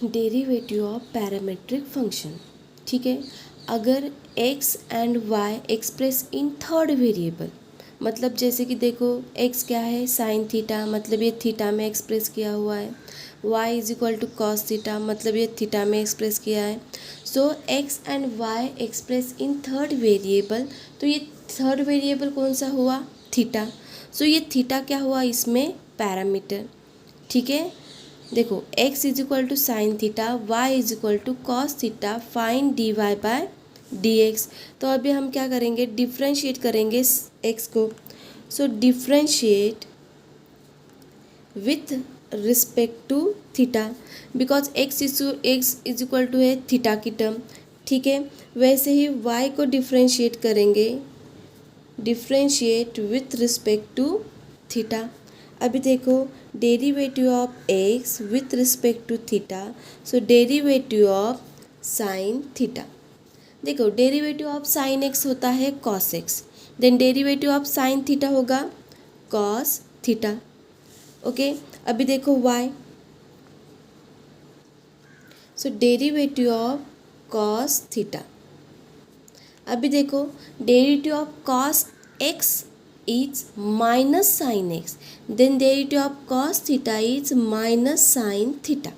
Derivative of parametric function. ठीक है, अगर x एंड y express in third variable, मतलब जैसे कि देखो x क्या है साइन थीटा, मतलब ये थीटा में एक्सप्रेस किया हुआ है, y is equal to cos theta, मतलब ये थीटा में एक्सप्रेस किया है। सो x एंड y express in third variable, तो ये थर्ड वेरिएबल कौन सा हुआ, थीटा। सो ये थीटा क्या हुआ इसमें, पैरामीटर। ठीक है, देखो x is equal to sine theta, y is equal to cos theta, fine d y by d x. तो अभी हम क्या करेंगे, डिफ्रेंशिएट करेंगे x को। So differentiate with respect to theta, because x is equal to है theta की term. ठीक है, वैसे ही y को डिफ्रेंशिएट करेंगे, differentiate with respect to theta. अभी देखो derivative of x with respect to theta, so derivative of sine theta. देखो डेरिवेटिव ऑफ साइन x होता है cos x, then derivative of sine theta होगा cos थीटा। ओके, अभी देखो y, so derivative of cos theta. अभी देखो derivative of cos x is minus sine x, then derivative of cos theta is minus sine theta.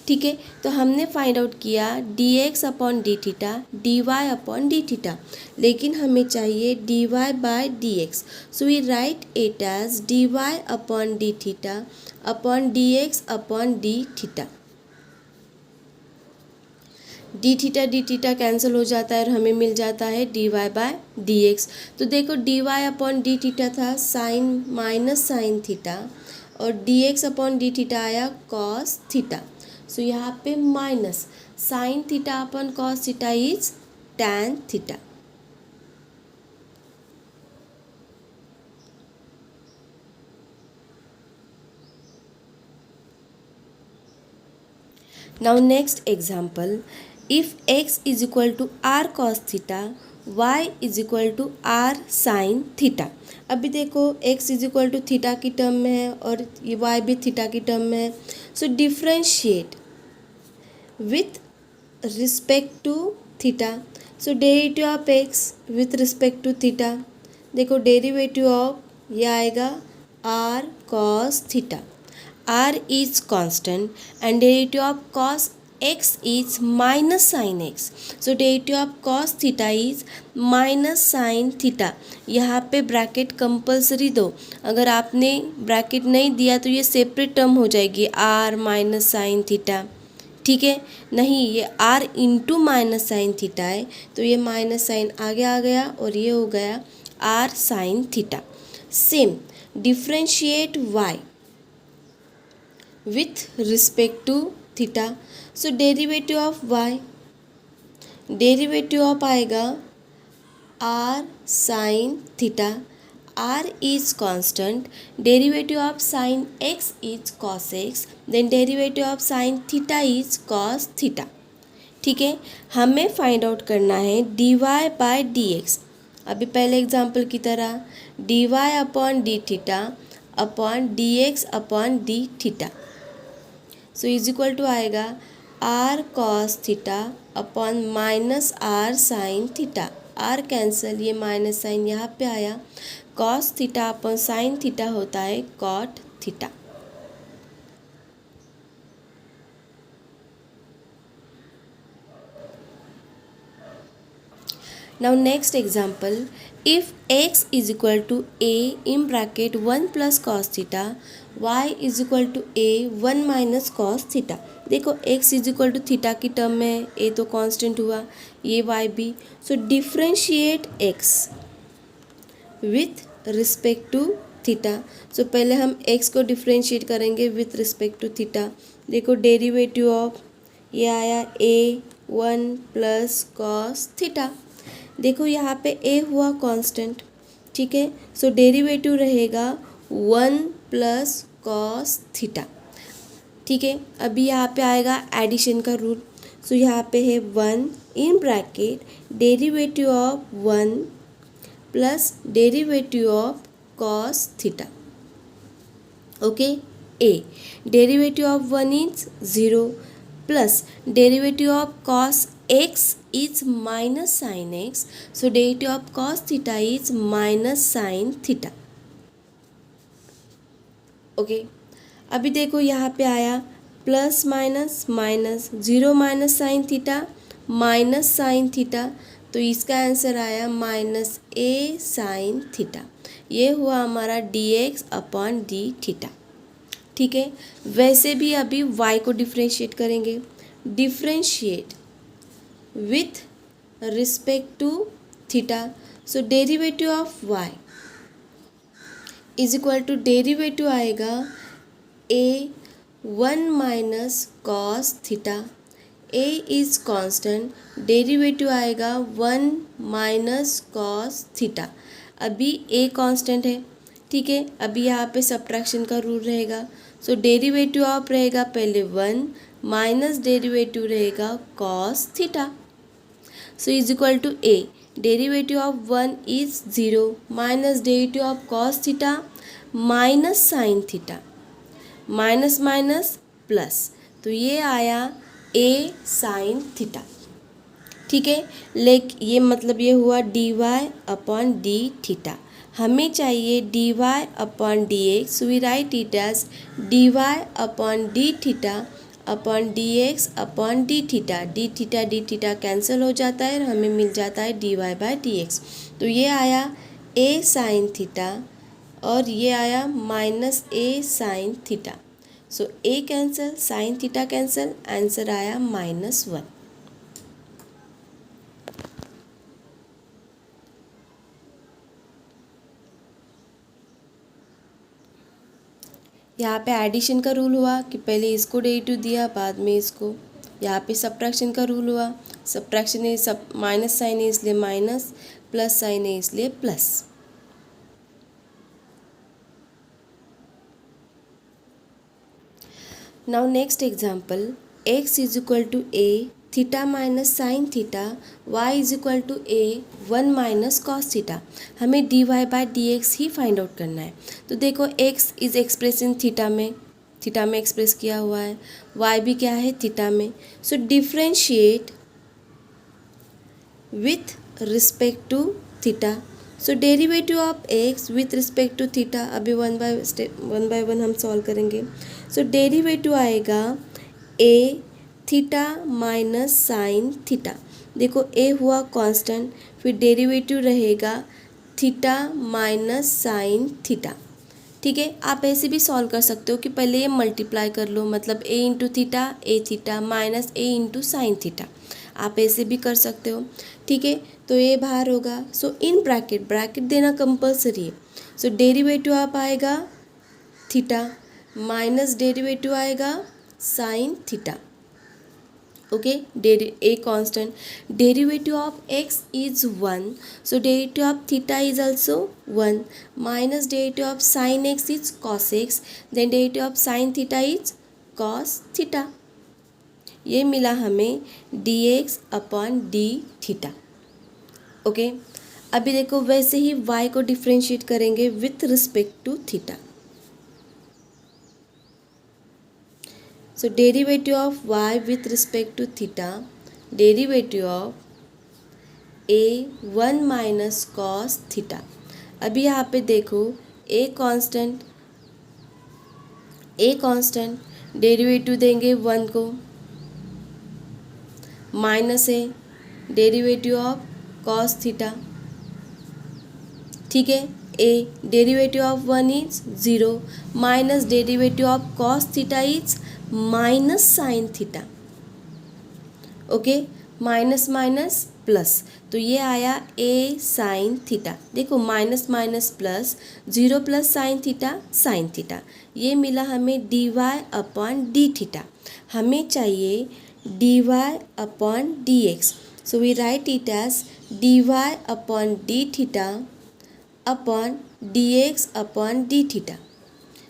ठीक है, तो हमने find out किया d x upon d theta, d y upon d theta, लेकिन हमें चाहिए d y by d x. So we write it as d y upon d theta upon d x upon d theta. D theta cancel हो जाता है और हमें मिल जाता है d y by d x. तो देखो d y upon d theta था साइन माइनस साइन थीटा, और d x upon d theta आया कॉस थीटा। सो यहाँ पे minus sine theta upon cos theta is tan theta. Now next example, if x is equal to r cos theta, y is equal to r sin theta। अभी देखो x is equal to theta की term में है और ये y भी theta की term में है। So differentiate with respect to theta. So derivative of x with respect to theta, देखो डेरिवेटिव ऑफ ये आएगा r cos theta, r is constant and derivative of cos x is minus sin x, so derivative of cos theta is minus sin theta। यहाँ पे bracket compulsory दो, अगर आपने bracket नहीं दिया तो ये सेपरेट टर्म हो जाएगी r माइनस साइन थीटा। ठीक है, नहीं ये r into minus sine theta है, तो ये माइनस साइन आगे आ गया और ये हो गया r sine theta. Same differentiate y with respect to theta, so derivative of y, derivative of आएगा r sin theta, r is constant, derivative of sin x is cos x, then derivative of sin theta is cos theta। ठीक है, हमें find out करना है d y by d x. अभी पहले example की तरह d y upon d theta upon d x upon d theta. So is equal to आएगा r cos theta upon minus r sine theta, r cancel, ये minus sine यहाँ पे आया, cos theta upon sine theta होता है cot theta. Now next example, if x is equal to a in bracket 1 plus cos theta, y is equal to a 1 minus cos theta। देखो x is equal to theta की term में a तो constant हुआ, ये y भी। So differentiate x with respect to theta. So पहले हम x को डिफ्रेंशिएट करेंगे विथ रिस्पेक्ट टू थीटा। देखो डेरिवेटिव ऑफ ये आया a 1 प्लस कॉस थीटा। देखो यहाँ पे a हुआ कांस्टेंट, ठीक है, सो डेरिवेटिव रहेगा 1 प्लस कॉस थीटा। ठीक है, अभी यहाँ पे आएगा एडिशन का रूल। सो यहाँ पे है 1 इन bracket derivative of 1 plus derivative of cos theta. Okay, a derivative of 1 is 0, plus derivative of cos x is minus sin x, so derivative of cos theta is minus sin theta. Okay अभी देखो यहाँ पे आया plus minus minus, zero minus sine theta minus sine theta, तो इसका answer आया minus a sine theta. ये हुआ हमारा d x upon d theta. ठीक है, वैसे भी अभी y को डिफ्रेंशिएट करेंगे. Differentiate with respect to theta, so derivative of y is equal to derivative आएगा a one minus cos theta, a is constant, derivative आएगा वन माइनस कॉस थीटा. अभी ए कांस्टेंट है. ठीक है, अभी यहाँ पे सब्ट्रैक्शन का रूल रहेगा. सो डेरिवेटिव ऑफ रहेगा पहले वन माइनस डेरिवेटिव रहेगा cos theta. So is equal to a derivative of one is zero minus derivative of cos theta minus sine theta, minus minus plus, तो ये आया ए साइन थीटा. ठीक है, ये मतलब ये हुआ d y upon d theta. हमें चाहिए d y upon d x, we write it as d y upon d theta upon d x upon d theta cancel हो जाता है और हमें मिल जाता है d y by d x. तो ये आया ए साइन थीटा और ये आया minus a sine theta. So a cancel, sine theta cancel, answer आया -1. यहाँ पे एडिशन का रूल हुआ कि पहले इसको डेरिवेटिव दिया बाद में इसको. यहाँ पे सब्ट्रैक्शन का रूल हुआ, सब्ट्रैक्शन है, सब माइनस साइन है इसलिए माइनस, प्लस साइन है इसलिए plus. Now next example, x is equal to a theta minus sine theta, y is equal to a one minus cos theta. हमें d y by d x ही find out करना है. तो देखो x is express in theta में express किया हुआ है, y भी क्या है थीटा में. So differentiate with respect to theta. So derivative of x with respect to theta, अभी वन बाय वन हम सॉल्व करेंगे. सो डेरिवेटिव आएगा ए थीटा माइनस साइन थीटा. देखो ए हुआ कांस्टेंट, फिर डेरिवेटिव रहेगा थीटा माइनस साइन थीटा. ठीक है, आप ऐसे भी सॉल्व कर सकते हो कि पहले ये मल्टीप्लाई कर लो, मतलब ए इंटू थीटा ए थीटा माइनस ए इंटू साइन थीटा. आप ऐसे भी कर सकते हो. ठीक है, तो ये बाहर होगा. सो इन ब्रैकेट देना कंपलसरी है. सो डेरिवेटिव आप आएगा थीटा माइनस डेरिवेटिव आएगा sine theta. Okay, a constant, derivative of x is 1, so derivative of theta is also 1 minus derivative of sine x is cos x, then derivative of sine theta is cos theta. ये मिला हमें d x upon d theta. Okay, अभी देखो वैसे ही y को differentiate करेंगे with respect to theta. So derivative of y with respect to theta, derivative of a 1 minus cos theta. अभी यहाँ पे देखो a कांस्टेंट डेरिवेटिव देंगे 1 को, माइनस है डेरिवेटिव ऑफ cos थीटा. ठीक है, a derivative of 1 is 0 minus derivative of cos theta is minus sine theta. Okay, minus minus plus, तो ये आया ए साइन थीटा. देखो minus minus plus, 0 plus sine theta, ये मिला हमें d y upon d theta. हमें चाहिए d y upon d x, so we write it as d y upon d theta upon d x upon d theta.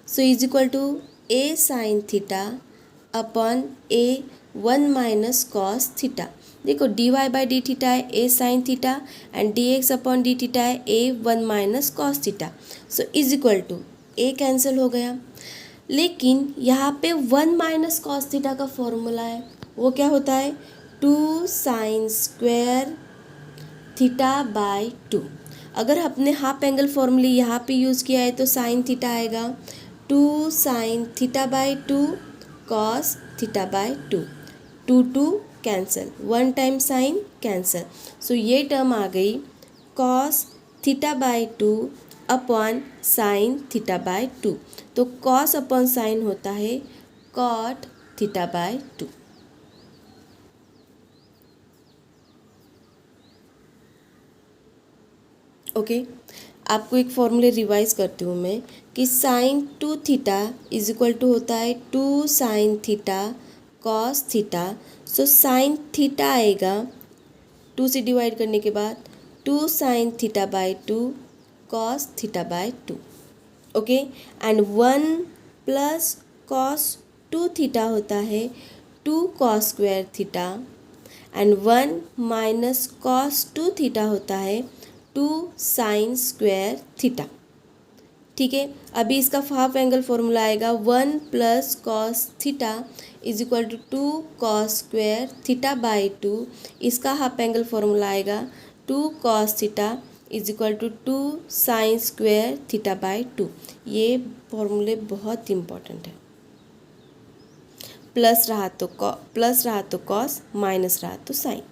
So is equal to a sine theta upon a 1 minus cos theta. देखो d y by d theta है a sine theta and d x upon d theta है a 1 minus cos theta. So is equal to a cancel हो गया, लेकिन यहाँ पे 1 minus cos theta का formula है, वो क्या होता है 2 साइन स्क्वायर थीटा बाय 2। अगर हमने हाफ एंगल फॉर्मूले यहाँ पे यूज़ किया है तो साइन थीटा आएगा 2 sine theta by 2 cos theta by 2। 2 cancel, 1 time sine cancel, so ये टर्म आ गई cos theta by 2 upon sine theta by 2। तो कॉस अपॉन साइन होता है कॉट थीटा बाय 2। ओके, आपको एक फॉर्मूले रिवाइज करती हूँ मैं कि sine 2 theta is equal to होता है 2 sine theta cos theta. So sine theta आएगा 2 से डिवाइड करने के बाद 2 sine theta by 2 cos theta by 2। Okay, and 1 plus cos 2 theta होता है 2 cos square theta, and 1 minus cos 2 theta होता है 2 साइन स्क्वायर थीटा। ठीक है, अभी इसका हाफ एंगल फॉर्मूला आएगा 1 plus cos theta is equal to 2 cos square theta by 2। इसका हाफ एंगल फॉर्मूला आएगा 2 cos theta is equal to 2 sine square theta by 2। ये फॉर्मूले बहुत इंपॉर्टेंट है। प्लस रहा तो कॉस, माइनस रहा तो sign.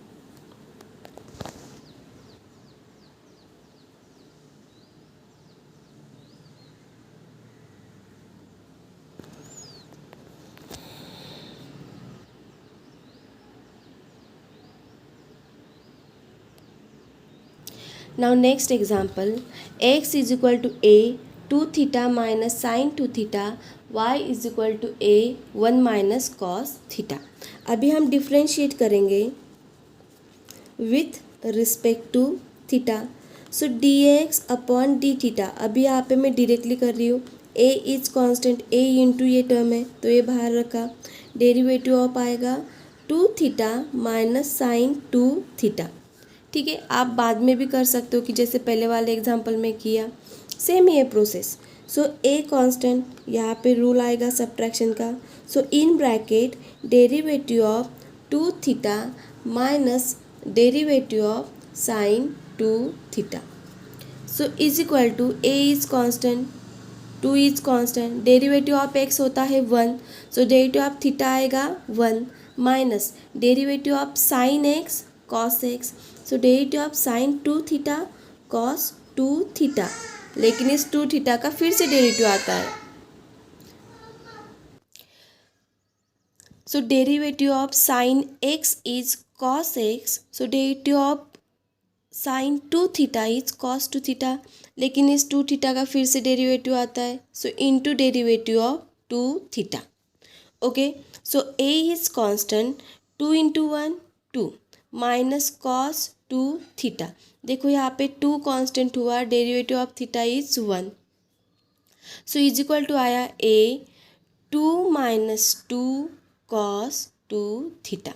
Now next example, x is equal to a 2 theta minus sin 2 theta, y is equal to a 1 minus cos theta। अभी हम डिफ्रेंशिएट करेंगे with respect to theta. So d x upon d theta, अभी यहाँ पे मैं directly कर रही हूँ। A is constant, a into ये टर्म है तो ये बाहर रखा, डेरिवेटिव ऑफ आएगा 2 थीटा माइनस साइन 2 थीटा। ठीक है, आप बाद में भी कर सकते हो कि जैसे पहले वाले एग्जांपल में किया, सेम ही है प्रोसेस। सो ए कांस्टेंट, यहाँ पे रूल आएगा सब्ट्रैक्शन का। So in bracket derivative of 2 theta minus derivative of sine 2 theta. So is equal to a is constant, 2 is constant, derivative of x होता है 1, सो derivative of theta आएगा 1 minus derivative of sine x cos x. So derivative of sine 2 theta cos 2 theta, लेकिन इस 2 theta का फिर से derivative आता है। So derivative of sine x is cos x, so derivative of sine 2 theta is cos 2 theta, लेकिन इस 2 theta का फिर से डेरिवेटिव आता है। So into derivative of 2 theta. Okay, so a is constant, 2 into 1 2 minus cos 2 theta. देखो यहाँ पे 2 कांस्टेंट हुआ, derivative of theta is 1। So is equal to आया ए 2 माइनस 2 कॉस 2 थीटा।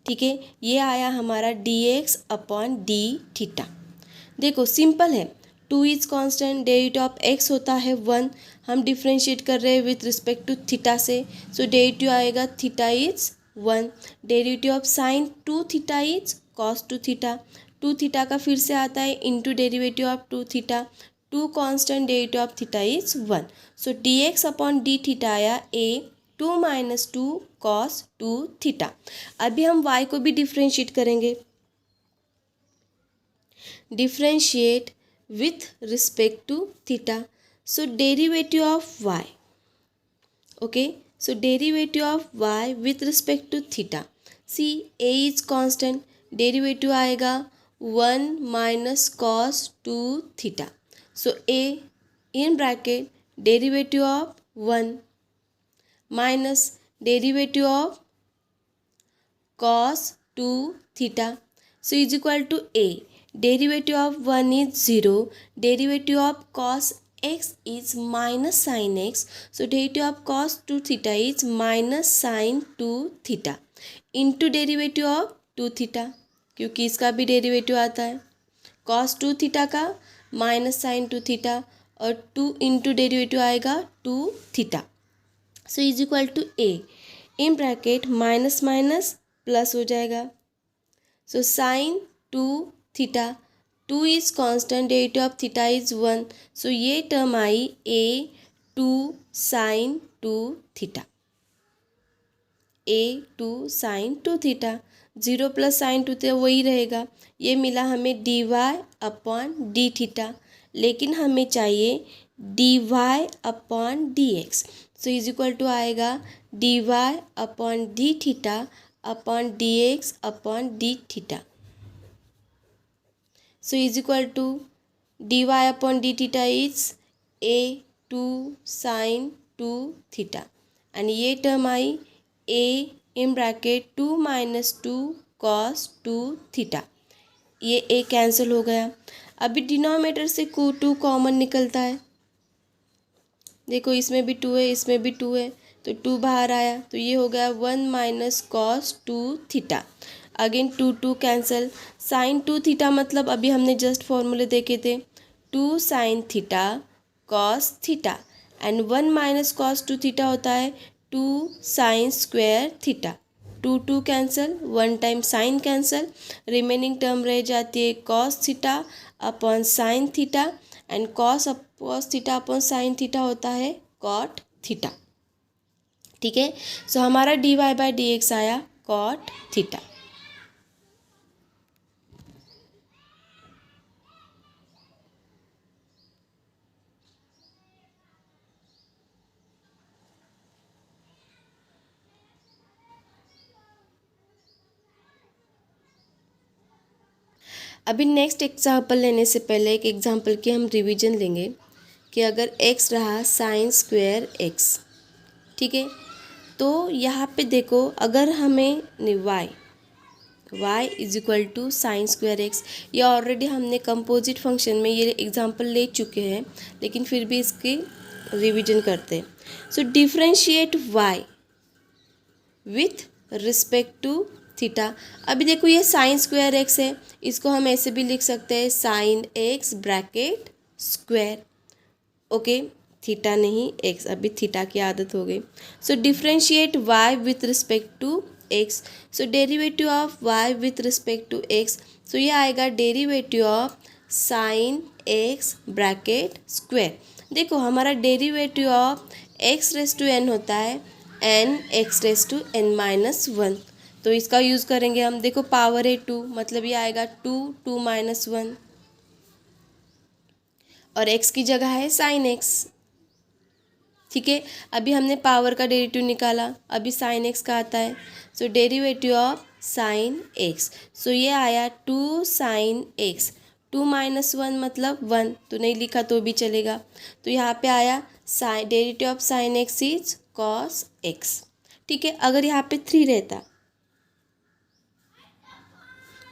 ठीक है, ये आया हमारा d x upon d theta. देखो सिंपल है, 2 is constant, derivative of x होता है 1, हम डिफ्रेंशिएट कर रहे हैं विथ रिस्पेक्ट टू थीटा से। सो डेरिवेटिव आएगा theta is 1, derivative of sine 2 theta is cos 2 theta, 2 theta का फिर से आता है into derivative of 2 theta, 2 constant, derivative of theta is 1। So d x upon d theta आया ए 2 माइनस 2 कॉस 2 थीटा। अभी हम y को भी डिफ्रेंशिएट करेंगे, differentiate with respect to theta. So derivative of y, okay, so derivative of y with respect to theta. See a is constant, derivative आएगा 1 minus cos 2 theta. So a in bracket derivative of 1 minus derivative of cos 2 theta. So is equal to a, derivative of 1 is 0, derivative of cos x is minus sin x, so derivative of cos 2 theta is minus sin 2 theta into derivative of 2 theta, क्योंकि इसका भी derivative आता है cos 2 theta का minus sine 2 theta, और 2 into derivative आएगा 2 theta. So is equal to a in bracket minus minus plus हो जाएगा। सो sine 2 theta, 2 is constant, derivative of theta is 1, सो ये टर्म आई a 2 sine 2 theta, a 2 sine 2 theta, 0 plus sine 2 theta वही रहेगा। ये मिला हमें d y upon d theta, लेकिन हमें चाहिए d y upon d x, so is equal to आएगा d y upon d theta upon d x upon d theta, so is equal to d y upon d theta is a 2 sine 2 theta, and ये term आई a in bracket 2 minus 2 cos 2 theta, ये a cancel हो गया। अभी denominator से 2 common निकलता है, देखो इसमें भी 2 है, इसमें भी 2 है, तो 2 बाहर आया, तो ये हो गया 1 minus cos 2 theta. Again 2 cancel, sine 2 theta मतलब अभी हमने जस्ट फॉर्मूले देखे थे 2 sine theta cos theta, and 1 minus cos 2 theta होता है 2 sine square theta. 2 cancel, 1 time sine cancel, remaining term रह जाती है cos theta upon sine theta, and cos theta upon sine theta होता है कॉट थीटा। ठीक है, सो हमारा d y by d x आया कॉट थीटा। अभी नेक्स्ट एग्जाम्पल लेने से पहले एक एग्जाम्पल की हम रिवीजन लेंगे कि अगर x रहा साइन स्क्वायर x, ठीक है, तो यहाँ पे देखो अगर हमें y is equal to sine square x, ये ऑलरेडी हमने कंपोजिट फंक्शन में ये एग्जाम्पल ले चुके हैं, लेकिन फिर भी इसकी रिवीजन करते हैं। So differentiate y with respect to theta. अभी देखो ये साइन स्क्वायर एक्स है, इसको हम ऐसे भी लिख सकते हैं sine x bracket square, okay, theta नहीं एक्स, अभी थीटा की आदत हो गई। So differentiate y with respect to x, so derivative of y with respect to x, so ये आएगा derivative of sine x bracket square. देखो हमारा derivative of x raise to n होता है n x raise to n minus 1, तो इसका use करेंगे हम। देखो पावर है 2, मतलब ये आएगा 2 माइनस 1, और x की जगह है साइन एक्स। ठीक है, अभी हमने पावर का डेरिवेटिव निकाला, अभी साइन एक्स का आता है, so derivative of sine x, so ये आया 2 साइन एक्स, 2 माइनस 1 मतलब 1, तो नहीं लिखा तो भी चलेगा, तो यहाँ पे आया sine derivative of sine x is cos x. ठीक है, अगर यहाँ पे 3 रहता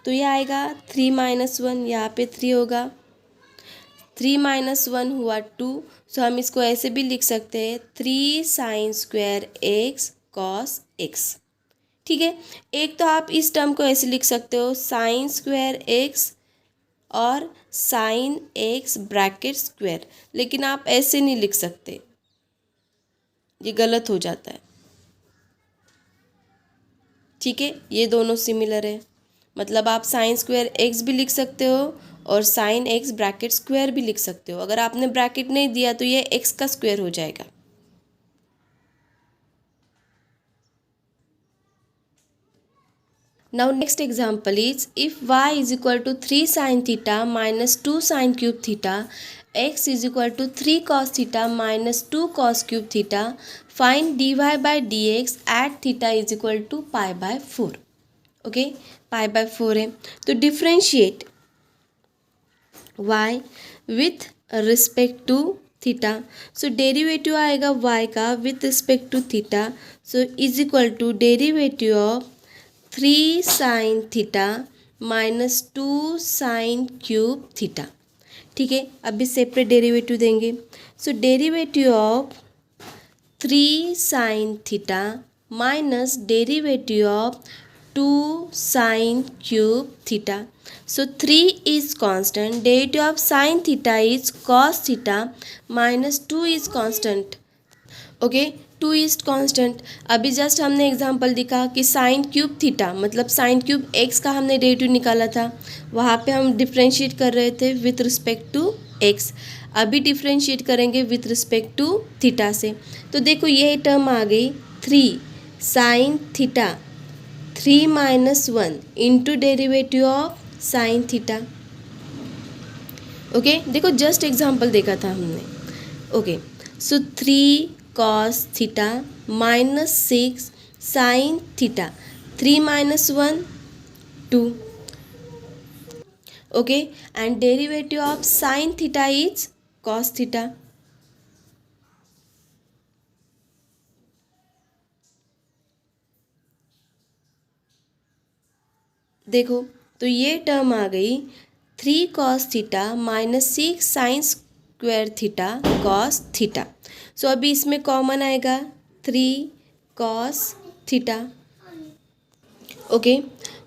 तो ये आएगा 3 माइनस 1, यहाँ पे 3 होगा, 3 माइनस 1 हुआ 2, सो हम इसको ऐसे भी लिख सकते हैं 3 sine square x cos x. ठीक है, एक तो आप इस टर्म को ऐसे लिख सकते हो साइन स्क्वायर एक्स और साइन एक्स ब्रैकेट स्क्वायर, लेकिन आप ऐसे नहीं लिख सकते, ये गलत हो जाता है। ठीक है, ये दोनों सिमिलर है, मतलब आप साइन स्क्वायर एक्स भी लिख सकते हो और साइन एक्स ब्रैकेट स्क्वायर भी लिख सकते हो। अगर आपने ब्रैकेट नहीं दिया तो ये एक्स का स्क्वायर हो जाएगा। Now next example is if y is equal to 3 sine theta minus 2 sine cube theta, x is equal to 3 cos theta minus 2 cos cube theta, find dy by d x at theta is equal to pi by 4। Okay, pi by 4 है, तो differentiate y with respect to theta, so derivative आएगा y का with respect to theta, so is equal to derivative of 3 sine theta minus 2 sine cube theta. ठीक है, अभी separate derivative देंगे, so derivative of 3 sine theta minus derivative of 2 sine cube theta, so 3 is constant, derivative of sin theta is cos theta minus 2 is constant, okay, two is constant. अभी just हमने example दिखा कि sign cube theta मतलब sine cube x का हमने derivative निकाला था, वहाँ पे हम डिफ्रेंशिएट कर रहे थे विथ रिस्पेक्ट टू एक्स। अभी डिफ्रेंशिएट करेंगे विथ रिस्पेक्ट टू थीटा से। तो देखो ये टर्म आ गई 3 sine theta 3 - 1 into derivative of sine theta. Okay देखो जस्ट एग्जांपल देखा था हमने। Okay so 3 cos theta -6 sin theta 3 - 1 2। Okay and derivative of sin theta is cos theta. देखो तो ये टर्म आ गई 3 cos theta -6 sin square theta cos theta. So अभी इसमें कॉमन आएगा 3 cos थीटा। ओके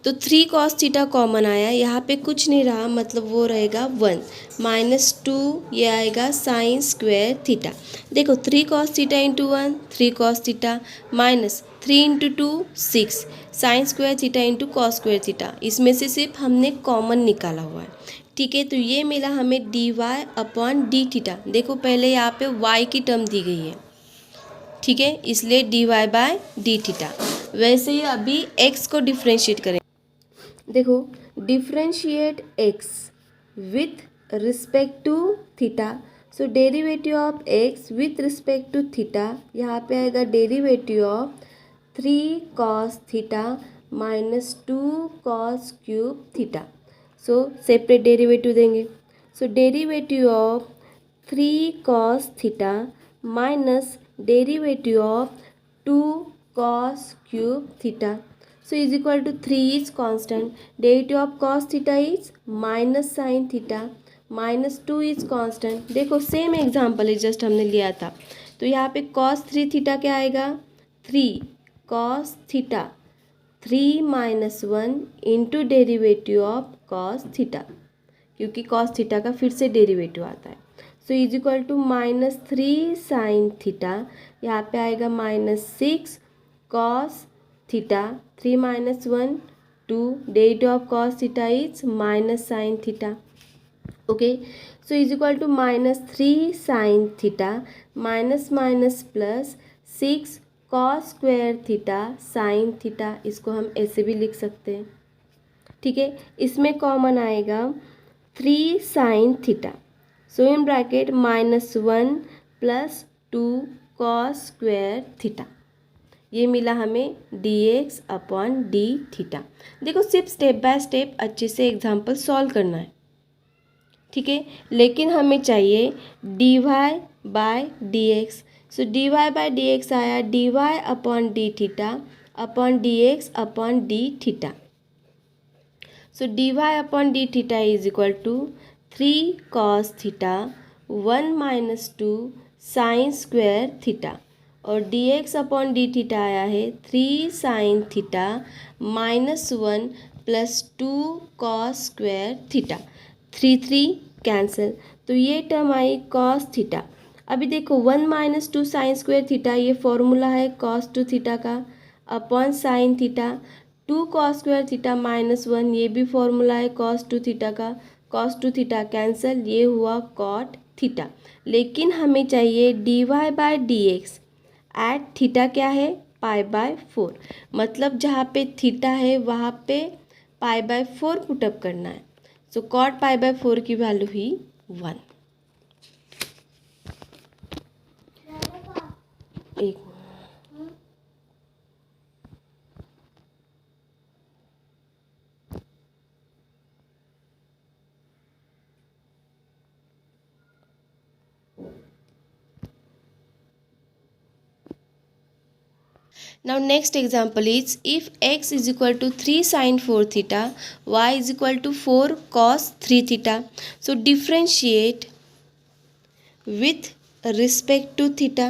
तो 3 cos थीटा कॉमन आया, यहाँ पे कुछ नहीं रहा मतलब वो रहेगा 1 -2 ये आएगा साइन स्क्वायर थीटा। देखो 3 cos theta into 1 3 cos theta -3 into 2 6 sign square theta into cos square theta. इसमें से सिर्फ हमने कॉमन निकाला हुआ है। ठीक है तो ये मिला हमें dy अपॉन डी थीटा। देखो पहले यहाँ पे y की टर्म दी गई है, ठीक है, इसलिए dy बाय डी थीटा। वैसे ही अभी x को डिफ्रेंशिएट करें। देखो differentiate x with respect to theta. So derivative of x with respect to theta यहाँ पे आएगा derivative of 3 cos theta -2 cos cube theta. So separate derivative देंगे। So derivative of 3 cos theta minus derivative of 2 cos cube theta. So is equal to 3 is constant. Derivative of cos theta is minus sin theta minus 2 is constant. देखो same example है just हमने लिया था। तो यहाँ पे cos 3 theta क्या आएगा 3 cos theta 3 - 1 into derivative of cos theta, क्योंकि cos थीटा का फिर से डेरिवेटिव आता है। So is equal to -3 sin theta, यहाँ पे आएगा -6 cos theta 3 - 1 2 derivative of cos theta is minus sine theta. Okay so is equal to -3 sin theta minus minus plus 6 cos square theta sine theta. इसको हम ऐसे भी लिख सकते हैं, ठीक है। इसमें कॉमन आएगा 3 sin theta. So in bracket -1 + 2 cos square theta. ये मिला हमें dx अपॉन डी थीटा। देखो सिर्फ स्टेप बाय स्टेप अच्छे से एग्जाम्पल सॉल्व करना है, ठीक है, लेकिन हमें चाहिए dy by d x. So dy by d x आया dy upon d theta upon d x upon d theta. So dy upon d theta is equal to 3 cos theta 1 - 2 sine square theta और dx upon d theta आया है 3 sin theta -1 + 2 cos square theta. 3 cancel, तो ये term आई cos theta. अभी देखो 1 - 2 sine square theta ये formula है cos 2 theta का upon sine theta. 2 cos square theta -1 ये भी फॉर्मूला है cos 2 थीटा का। cos 2 थीटा कैंसिल, ये हुआ cot थीटा। लेकिन हमें चाहिए dy by d x at theta क्या है π/4, मतलब जहाँ पे थीटा है वहाँ पे π/4 पुटअप करना है। सो कॉट π/4 की वैल्यू हुई 1। एक Now next example is if x is equal to 3 sin 4 theta, y is equal to 4 cos 3 theta. So differentiate with respect to theta.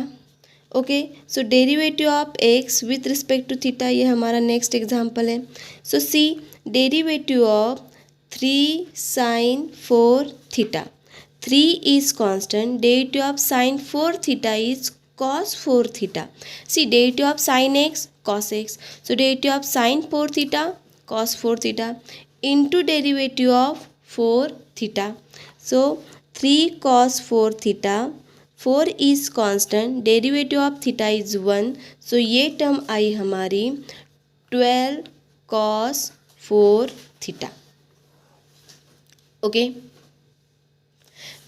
Okay so derivative of x with respect to theta ये हमारा next example है। So see derivative of 3 sin 4 theta 3 is constant, derivative of sin 4 theta is cos 4 theta. See, derivative of sin x cos x. So derivative of sin 4 theta cos 4 theta into derivative of 4 theta. So 3 cos 4 theta, 4 is constant, derivative of theta is 1. So ये term आई हमारी 12 cos 4 theta. Okay,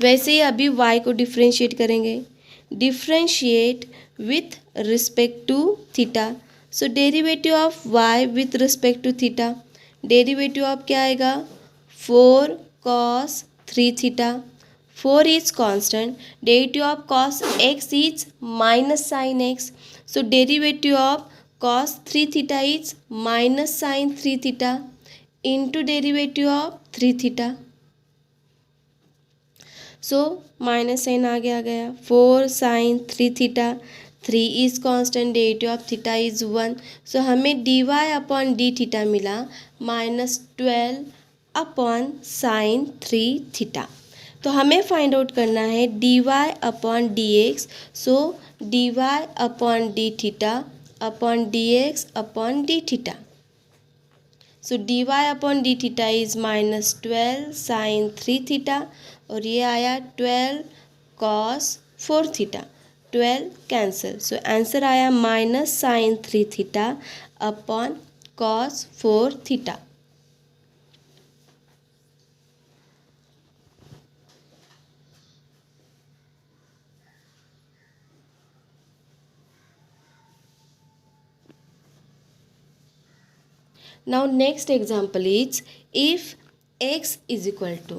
वैसे ही अभी y को differentiate करेंगे. Differentiate with respect to theta. So derivative of y with respect to theta, derivative of क्या आएगा 4 cos 3 theta. 4 is constant, derivative of cos x is minus sin x. So derivative of cos 3 theta is minus sin 3 theta into derivative of 3 theta. So minus sine आ गया 4 sine 3 theta. 3 is constant, derivative of theta is 1. So हमें d y upon d theta मिला -12 upon sine 3 theta. तो हमें find out करना है d y upon d x. So d y upon d theta upon d x upon d theta. So d y upon d theta is -12 sine 3 theta और ये आया 12 cos 4 थीटा. 12 cancel. So answer आया minus sine 3 theta upon cos 4 theta. Now next example is if x is equal to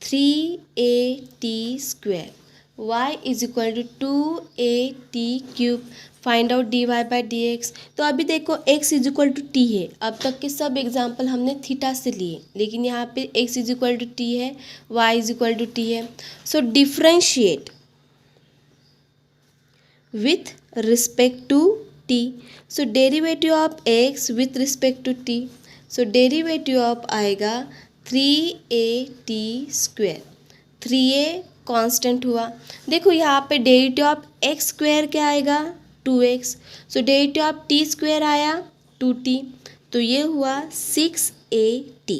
3at square, y is equal to 2at cube, find out dy by dx. तो अभी देखो x is equal to t है. अब तक के सब example हमने theta से लिए, लेकिन यहाँ पे x is equal to t है, y is equal to t है. So differentiate with respect to t. So derivative of x with respect to t. So derivative of आएगा 3at स्क्वेयर. 3a कांस्टेंट हुआ. देखो यहाँ पे derivative of x square क्या आएगा 2x. So derivative of t square आया 2t. तो ये हुआ 6at.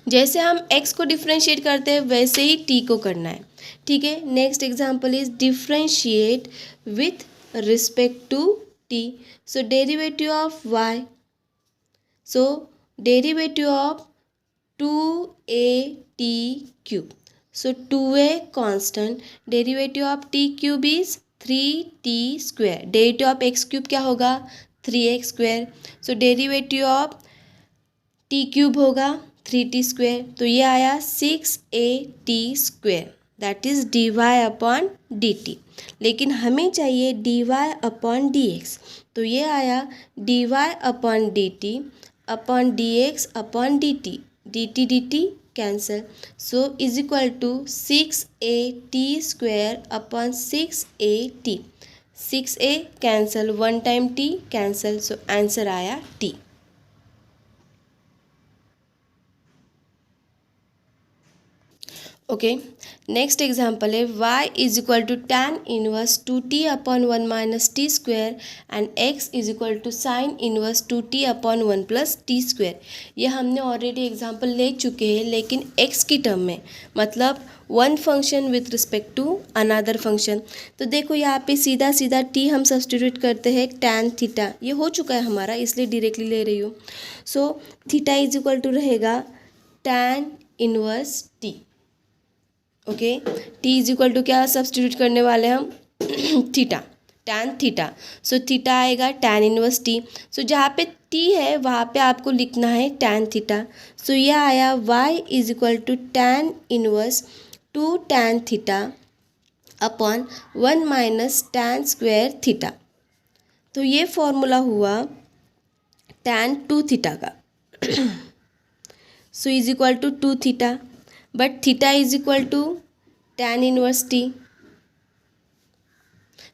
जैसे हम x को डिफ्रेंशिएट करते हैं वैसे ही t को करना है. ठीक है, next example is differentiate with respect to t. So derivative of y. So derivative of 2at cube. So 2a constant, derivative of t cube is 3t square. Derivative of x cube क्या होगा 3x square. So derivative of t cube होगा 3t square. तो ये आया 6at square, that is dy upon dt. लेकिन हमें चाहिए dy upon dx. तो ये आया dy upon dt upon dx upon dt. dt dt cancel. So is equal to 6at square upon 6at. 6a cancel, 1 time t cancel. So answer आया t. Okay, next example है y is equal to tan inverse 2t upon 1 minus t square and x is equal to sine inverse 2t upon 1 plus t square. ये हमने already example ले चुके हैं, लेकिन x की term में, मतलब one function with respect to another function. तो देखो यहाँ पे सीधा सीधा t हम सब्सटीट्यूट करते हैं tan थीटा. ये हो चुका है हमारा, इसलिए डायरेक्टली ले रही हूँ. So theta is equal to रहेगा tan inverse t. Okay, t is equal to क्या सब्सटीट्यूट करने वाले हम theta, tan theta. So theta आएगा tan इनवर्स t. सो जहाँ पे t है वहाँ पे आपको लिखना है tan थीटा. सो यह आया y is equal to tan inverse 2 tan theta upon 1 minus tan square theta. तो ये फॉर्मूला हुआ tan 2 थीटा का. So is equal to 2 theta, but theta is equal to tan inverse t.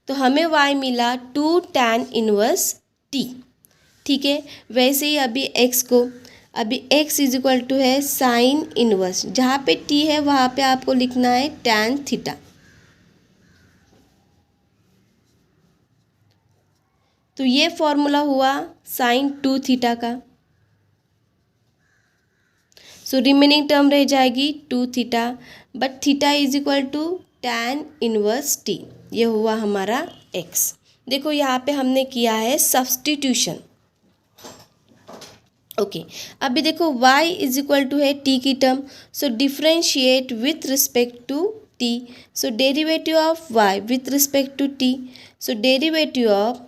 तो हमें y मिला 2 tan inverse t. ठीक है, वैसे ही अभी x को, अभी x इज इक्वल टू है साइन इनवर्स. जहाँ पे t है वहाँ पे आपको लिखना है tan थीटा. तो ये फॉर्मूला हुआ साइन 2 थीटा का। सो रिमेनिंग टर्म रह जाएगी 2 theta, but theta is equal to tan inverse t. ये हुआ हमारा x। देखो यहाँ पे हमने किया है सब्सटीट्यूशन। ओके अभी देखो y इज इक्वल टू है t की term, so differentiate with respect to t। So derivative of y with respect to t, so derivative of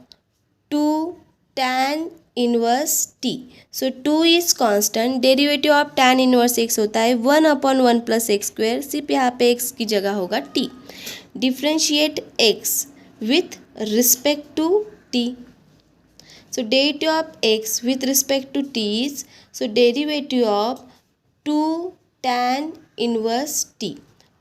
2 tan inverse t। So 2 is constant, derivative of tan inverse x होता है 1/1 plus x square, सिर्फ यहाँ पे x की जगह होगा t। Differentiate x with respect to t, so derivative of x with respect to t is, so derivative of 2 tan inverse t।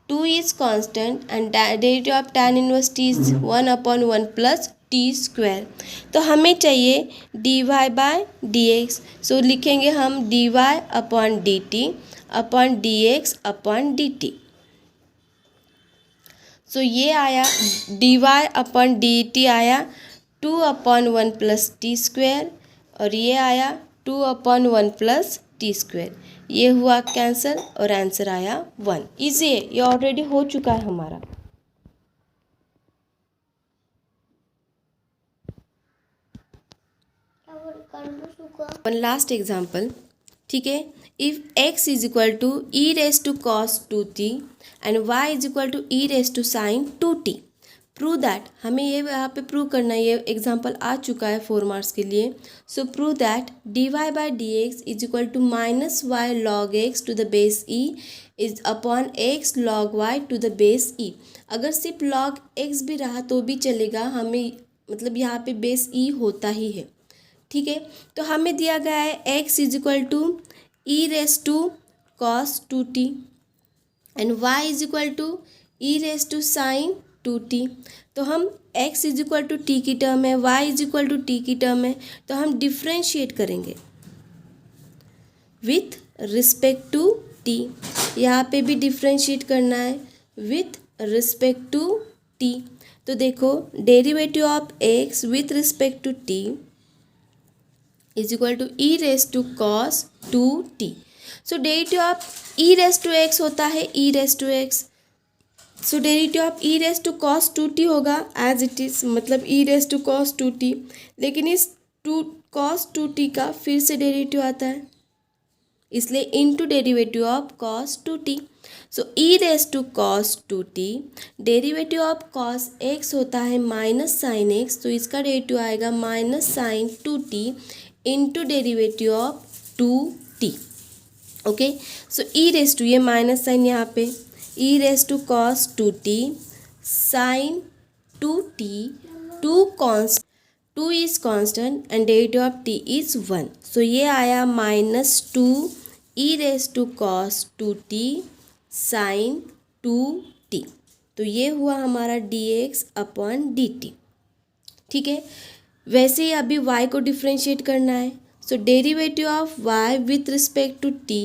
2 is constant and derivative of tan inverse t is 1/1 plus t square। तो हमें चाहिए dy by dx, so लिखेंगे हम dy upon dt upon dx upon dt। सो ये आया dy upon dt आया 2/1 plus t square, और ये आया 2/1 प्लस टी स्क्वेयर। ये हुआ कैंसिल और आंसर आया 1। इजी है, ये ऑलरेडी हो चुका है हमारा। वन लास्ट एग्जाम्पल, ठीक है। If x is equal to e raise to cos 2t and y is equal to e raise to sine 2t, prove that. हमें ये यहाँ पे प्रूव करना है, ये एग्जाम्पल आ चुका है 4 मार्क्स के लिए। So prove that dy by d x is equal to minus y log x to the base e is upon x log y to the base e. अगर सिर्फ लॉग एक्स भी रहा तो भी चलेगा, हमें मतलब यहाँ पे बेस ई होता ही है, ठीक है। तो हमें दिया गया है x is equal to e raise to cos 2t and y is equal to e raise to sine 2t। तो हम x is equal to t की टर्म है, y is equal to t की टर्म है, तो हम differentiate करेंगे with respect to t। यहाँ पे भी डिफ्रेंशिएट करना है विथ रिस्पेक्ट टू t। तो देखो derivative of x with respect to t is equal to e raise to cos 2t। So derivative of e raise to x होता है e raise to x, so derivative of e raise to cos 2t होगा as it is, मतलब ई raise to cos 2t। लेकिन इस cos 2t का फिर से derivative आता है, इसलिए into derivative of cos 2t। So e raise to cos 2t, derivative of cos x होता है माइनस साइन x, तो इसका डेरिवेटिव आएगा minus sine 2t into derivative of 2t। Okay, so e raise to, ये minus sine यहाँ पे, e raise to cos 2t sine 2t, 2 is constant and derivative of t is 1। सो ये आया -2 e raise to cos 2t sine 2t। तो ये हुआ हमारा dx अपॉन dt, ठीक है। वैसे ही अभी y को डिफ्रेंशिएट करना है, so derivative of y with respect to t,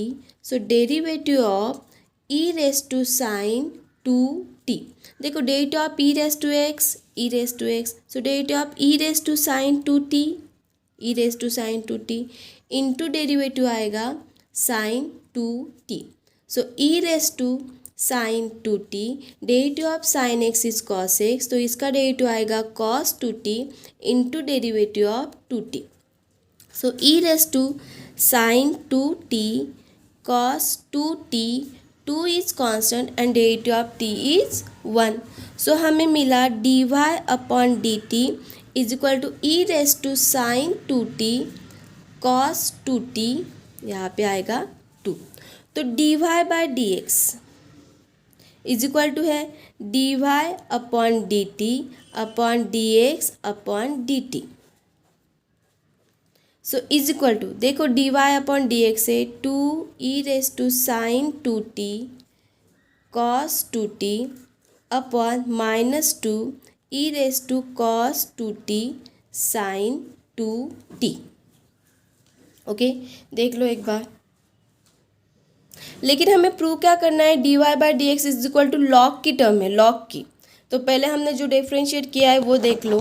so derivative of e raise to sine 2t। देखो derivative of e raise to x, e raise to x, so derivative of e raise to sine 2t, e raise to sine 2t into derivative आएगा sine 2t। So e raise to sine 2t, derivative of sine x is cos x, तो इसका derivative आएगा cos 2t into derivative of 2t। So e raise to sine 2t cos 2t, 2 is constant and derivative of t is 1। So हमें मिला dy upon dt is equal to e raise to sine 2t cos 2t, यहाँ पे आएगा 2। तो dy by d x is equal to है dy upon dt upon dx upon dt। So is equal to, देखो dy upon d x है 2 e raise to sine 2t cos 2t upon -2 e raise to cos 2t sine 2t। Okay, देख लो एक बार। लेकिन हमें prove क्या करना है, dy by d x is equal to log की टर्म है, लॉग की। तो पहले हमने जो डिफ्रेंशिएट किया है वो देख लो।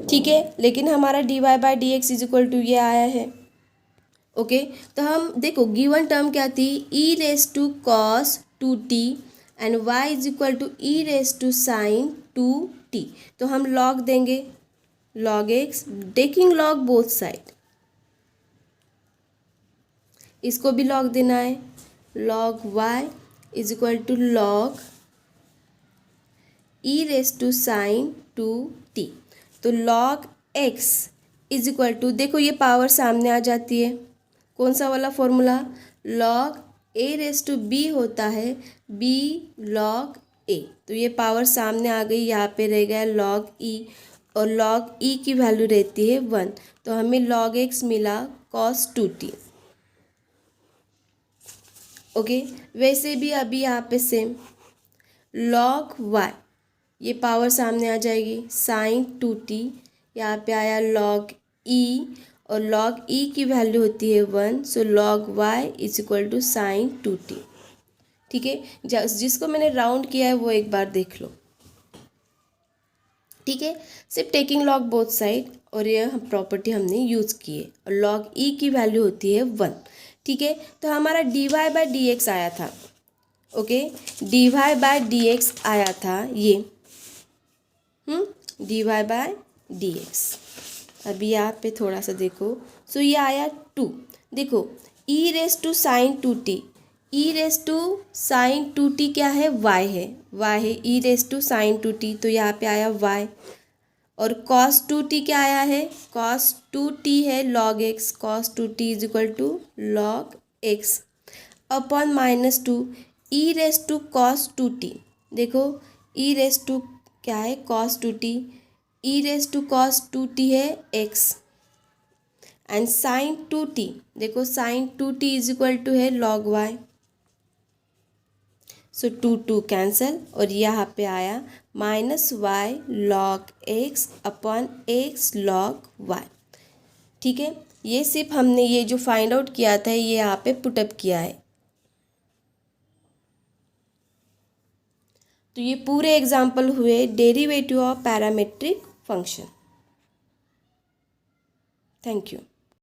ठीक है, लेकिन हमारा dy by d x is equal to ये आया है। ओके, तो हम देखो गिवन टर्म क्या थी, e raise to cos two t and y is equal to e raise to sine two t. तो हम लॉग देंगे, log x taking log both side, इसको भी लॉग देना है, log y is equal to log e raise to sine two t. तो log x is equal to, देखो ये पावर सामने आ जाती है, कौन सा वाला formula, log a raise to b होता है बी लॉग ए। तो ये पावर सामने आ गई, यहाँ पे रह गया लॉग ई, और लॉग ई की वैल्यू रहती है 1, तो हमें लॉग एक्स मिला कॉस टू टी। ओके, वैसे भी अभी यहाँ पे सेम लॉग वाई, ये पावर सामने आ जाएगी साइन टू टी, यहाँ पे आया लॉग ई, और लॉग ई की वैल्यू होती है 1, so log y is equal to sine two t. ठीक है, जिसको मैंने राउंड किया है वो एक बार देख लो। ठीक है, सिर्फ टेकिंग लॉग बोथ साइड, और ये प्रॉपर्टी हमने यूज़ की है, और लॉग ई की वैल्यू होती है 1। ठीक है, तो हमारा d y by d x आया था। Okay, d y by d x आया था ये, d y by d x. अभी यहाँ पे थोड़ा सा देखो, सो ये आया 2, देखो e raise to sine two t, e raise to sine two t क्या है, वाई है, वाई है, e raise to sine two t, तो यहाँ पे आया वाई, और कॉस टू टी क्या आया है, कॉस टू टी है log x, cos two t is equal to log x upon minus two e raise to cos two t. देखो ई रेस टू क्या है, cos two t, e raise to cos two t है x, and sine two t, देखो sine two t is equal to है log y, so two two cancel, और यहाँ पे आया minus y log x upon x log y. ठीक है, ये सिर्फ हमने ये जो फाइंड आउट किया था ये यहाँ पे पुटअप किया है। तो ये पूरे एग्जाम्पल हुए derivative of parametric function. Thank you.